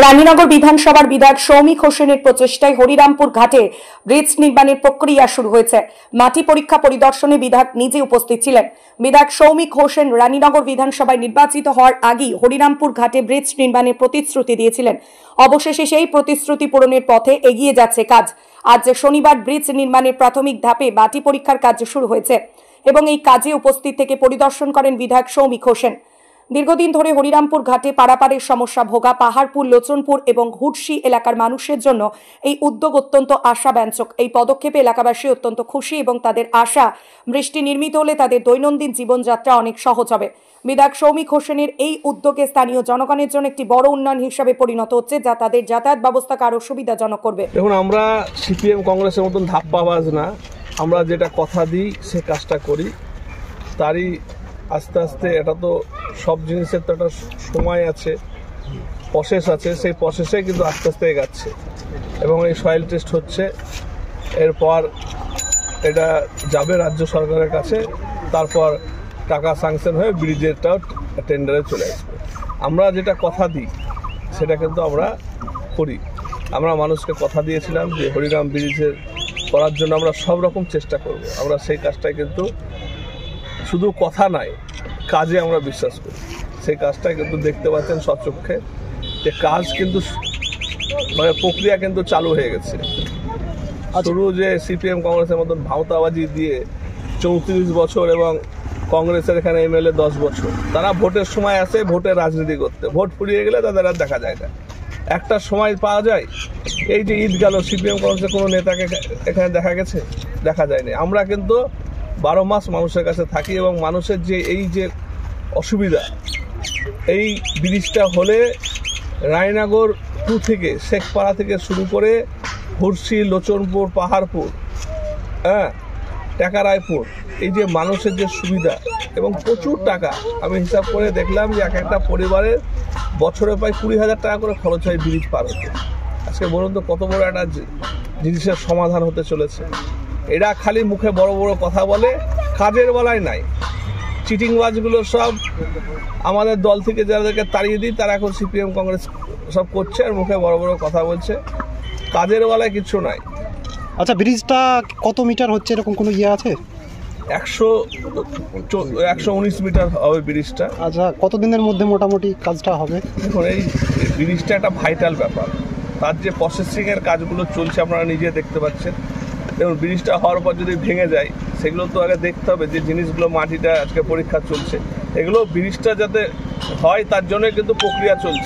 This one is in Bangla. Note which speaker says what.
Speaker 1: রানীনগর বিধানসভার বিধায়ক সৌমিক হোসেনের প্রচেষ্টায় হরিরামপুর ঘাটে ব্রিজ নির্মাণের প্রক্রিয়া শুরু হয়েছে। মাটি পরীক্ষা পরিদর্শনে বিধায়ক নিজে উপস্থিত ছিলেন। বিধায়ক সৌমিক হোসেন রানীনগর বিধানসভায় নির্বাচিত হওয়ার আগেই হরিরামপুর ঘাটে ব্রিজ নির্মাণের প্রতিশ্রুতি দিয়েছিলেন। অবশেষে সেই প্রতিশ্রুতি পূরণের পথে এগিয়ে যাচ্ছে কাজ। আজ শনিবার ব্রিজ নির্মাণের প্রাথমিক ধাপে মাটি পরীক্ষার কাজ শুরু হয়েছে এবং এই কাজে উপস্থিত থেকে পরিদর্শন করেন বিধায়ক সৌমিক হোসেন। দীর্ঘদিন ধরে হরিরামপুর ঘাটে পারাপারের সমস্যা ভোগা পাহাড়পুর, লোচনপুর এবং হুডসি এলাকার মানুষের জন্য এই উদ্যোগ অত্যন্ত আশাব্যঞ্জক। এই পদক্ষেপে এলাকাবাসী অত্যন্ত খুশি এবং তাদের আশা বৃষ্টি নির্মিত হলে তাদের দৈনন্দিন জীবনযাত্রা অনেক সহজ হবে। বিধায়ক সৌমিক হোসেনের এই উদ্যোগে স্থানীয় জনগণের জন্য একটি বড় উন্নয়ন হিসাবে পরিণত হচ্ছে, যা তাদের যাতায়াত ব্যবস্থাকে আরও সুবিধাজনক করবে।
Speaker 2: দেখুন, আমরা সিপিএম কংগ্রেসের মতন ধাপ্পাবাজ না। আমরা যেটা কথা দিই সে কাজটা করি। তারই আস্তে আস্তে এটা তো সব জিনিসের তো একটা সময় আছে, প্রসেস আছে, সেই প্রসেসে কিন্তু আস্তে আস্তে এগাচ্ছে এবং এই সয়েল টেস্ট হচ্ছে। এরপর এটা যাবে রাজ্য সরকারের কাছে, তারপর টাকা স্যাংশন হয়ে ব্রিজেরটাও টেন্ডারে চলে আসবে। আমরা যেটা কথা দিই সেটা কিন্তু আমরা করি। আমরা মানুষকে কথা দিয়েছিলাম যে হরিরাম ব্রিজের করার জন্য আমরা সব রকম চেষ্টা করব। আমরা সেই কাজটাই কিন্তু শুধু কথা নাই, কাজে আমরা বিশ্বাস করি। সেই কাজটা কিন্তু দেখতে পাচ্ছেন সচক্ষে যে কাজ কিন্তু মানে প্রক্রিয়া কিন্তু চালু হয়ে গেছে। শুরু যে সিপিএম কংগ্রেসের মতন ভাওতাবাজি দিয়ে 34 বছর এবং কংগ্রেসের এখানে এমএলএ 10 বছর, তারা ভোটের সময় আসে ভোটের রাজনীতি করতে, ভোট ফুরিয়ে গেলে তাদের আর দেখা যায় না। একটা সময় পাওয়া যায়, এই যে ঈদ গেল, সিপিএম কংগ্রেসের কোনো নেতাকে এখানে দেখা গেছে? দেখা যায়নি। আমরা কিন্তু 12 মাস মানুষের কাছে থাকি এবং মানুষের যে এই যে অসুবিধা, এই ব্রিজটা হলে রায়নগর 2 থেকে শেখপাড়া থেকে শুরু করে হুরসি, লোচনপুর, পাহাড়পুর, টাকারায়পুর, এই যে মানুষের যে সুবিধা এবং প্রচুর টাকা, আমি হিসাব করে দেখলাম যে এক একটা পরিবারের বছরে প্রায় 20,000 টাকা করে খরচ হয় ব্রিজ পার হতে। আজকে বলুন তো কত বড় একটা জিনিসের সমাধান হতে চলেছে। এরা খালি মুখে বড় বড় কথা বলে, কাজের বেলায় নাই। চিটিংবাজগুলো সব আমাদের দল থেকে যাদেরকে তাড়িয়ে দিই তারা এখন সিপিএম কংগ্রেস সব করছে আর মুখে বড় বড় কথা বলছে, কাজের বেলায় কিছু নাই।
Speaker 3: আচ্ছা, ব্রিজটা কত মিটার হচ্ছে, এরকম কোনো ইয়ে আছে?
Speaker 2: 119 মিটার হবে ব্রিজটা।
Speaker 3: আচ্ছা, কতদিনের মধ্যে মোটামুটি কাজটা হবে?
Speaker 2: দেখুন, এই ব্রিজটা একটা ভাইটাল ব্যাপার। তার যে প্রসেসিংয়ের কাজগুলো চলছে আপনারা নিজে দেখতে পাচ্ছেন। দেখুন, ব্রিজটা হওয়ার পর যদি ভেঙে যায় সেগুলো তো আগে দেখতে হবে যে জিনিসগুলো, মাটিটা আজকে পরীক্ষা চলছে, এগুলো ব্রিজটা যাতে হয় তার জন্য কিন্তু প্রক্রিয়া চলছে।